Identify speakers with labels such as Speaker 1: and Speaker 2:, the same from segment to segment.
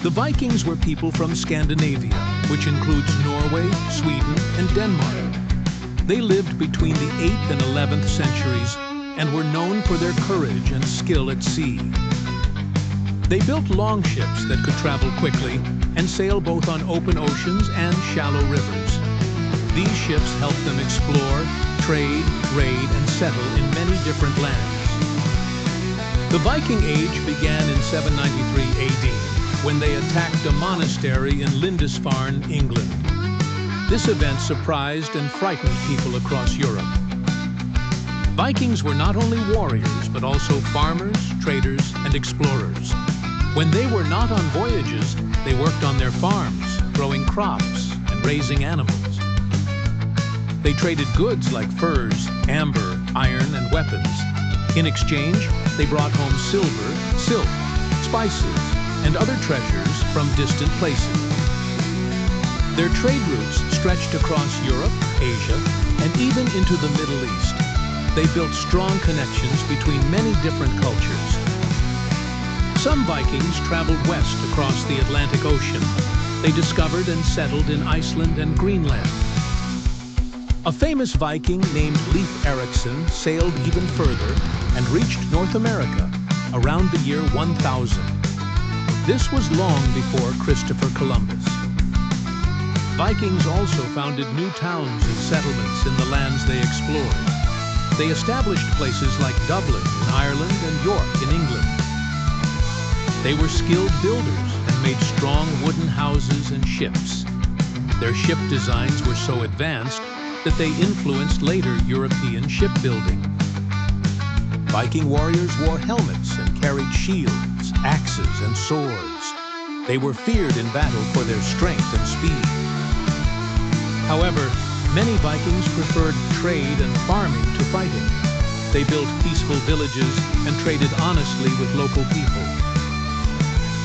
Speaker 1: The Vikings were people from Scandinavia, which includes Norway, Sweden, and Denmark. They lived between the 8th and 11th centuries and were known for their courage and skill at sea. They built long ships that could travel quickly and sail both on open oceans and shallow rivers. These ships helped them explore, trade, raid, and settle in many different lands. The Viking Age began in 793 AD, when they attacked a monastery in Lindisfarne, England. This event surprised and frightened people across Europe. Vikings were not only warriors, but also farmers, traders, and explorers. When they were not on voyages, they worked on their farms, growing crops and raising animals. They traded goods like furs, amber, iron, and weapons. In exchange, they brought home silver, silk, spices, and other treasures from distant places. Their trade routes stretched across Europe, Asia, and even into the Middle East. They built strong connections between many different cultures. Some Vikings traveled west across the Atlantic Ocean. They discovered and settled in Iceland and Greenland. A famous Viking named Leif Erikson sailed even further and reached North America around the year 1000. This was long before Christopher Columbus. Vikings also founded new towns and settlements in the lands they explored. They established places like Dublin in Ireland and York in England. They were skilled builders and made strong wooden houses and ships. Their ship designs were so advanced that they influenced later European shipbuilding. Viking warriors wore helmets and carried shields, axes, and swords. They were feared in battle for their strength and speed. However, many Vikings preferred trade and farming to fighting. They built peaceful villages and traded honestly with local people.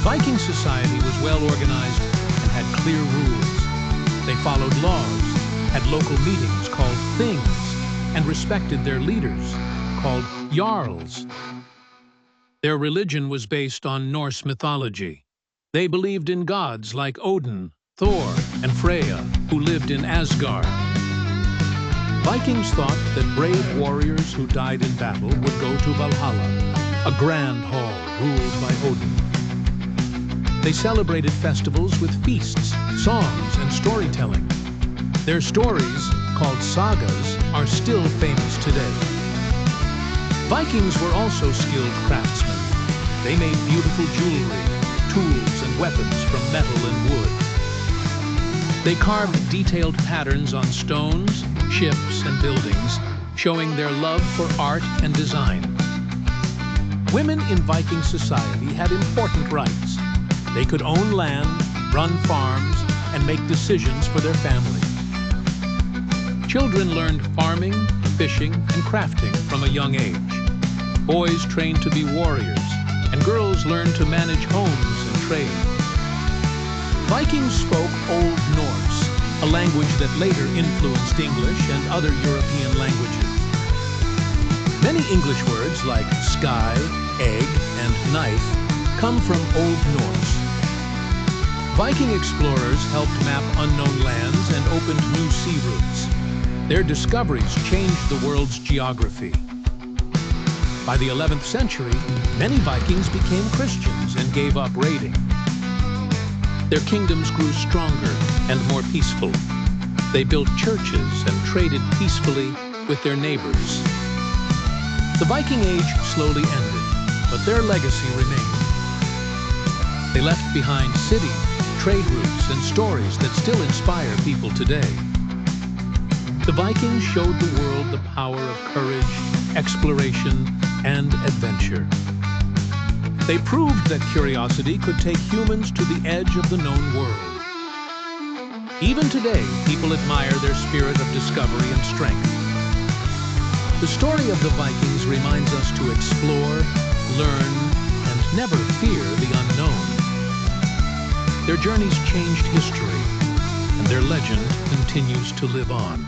Speaker 1: Viking society was well organized and had clear rules. They followed laws, had local meetings called things, and respected their leaders, called jarls. Their religion was based on Norse mythology. They believed in gods like Odin, Thor, and Freya, who lived in Asgard. Vikings thought that brave warriors who died in battle would go to Valhalla, a grand hall ruled by Odin. They celebrated festivals with feasts, songs, and storytelling. Their stories, called sagas, are still famous today. Vikings were also skilled craftsmen. They made beautiful jewelry, tools, and weapons from metal and wood. They carved detailed patterns on stones, ships, and buildings, showing their love for art and design. Women in Viking society had important rights. They could own land, run farms, and make decisions for their family. Children learned farming, fishing, and crafting from a young age. Boys trained to be warriors, and girls learned to manage homes and trade. Vikings spoke Old Norse, a language that later influenced English and other European languages. Many English words like sky, egg, and knife come from Old Norse. Viking explorers helped map unknown lands and opened new sea routes. Their discoveries changed the world's geography. By the 11th century, many Vikings became Christians and gave up raiding. Their kingdoms grew stronger and more peaceful. They built churches and traded peacefully with their neighbors. The Viking Age slowly ended, but their legacy remained. They left behind cities, trade routes, and stories that still inspire people today. The Vikings showed the world the power of courage, exploration, and adventure. They proved that curiosity could take humans to the edge of the known world. Even today, people admire their spirit of discovery and strength. The story of the Vikings reminds us to explore, learn, and never fear the unknown. Their journeys changed history, and their legend continues to live on.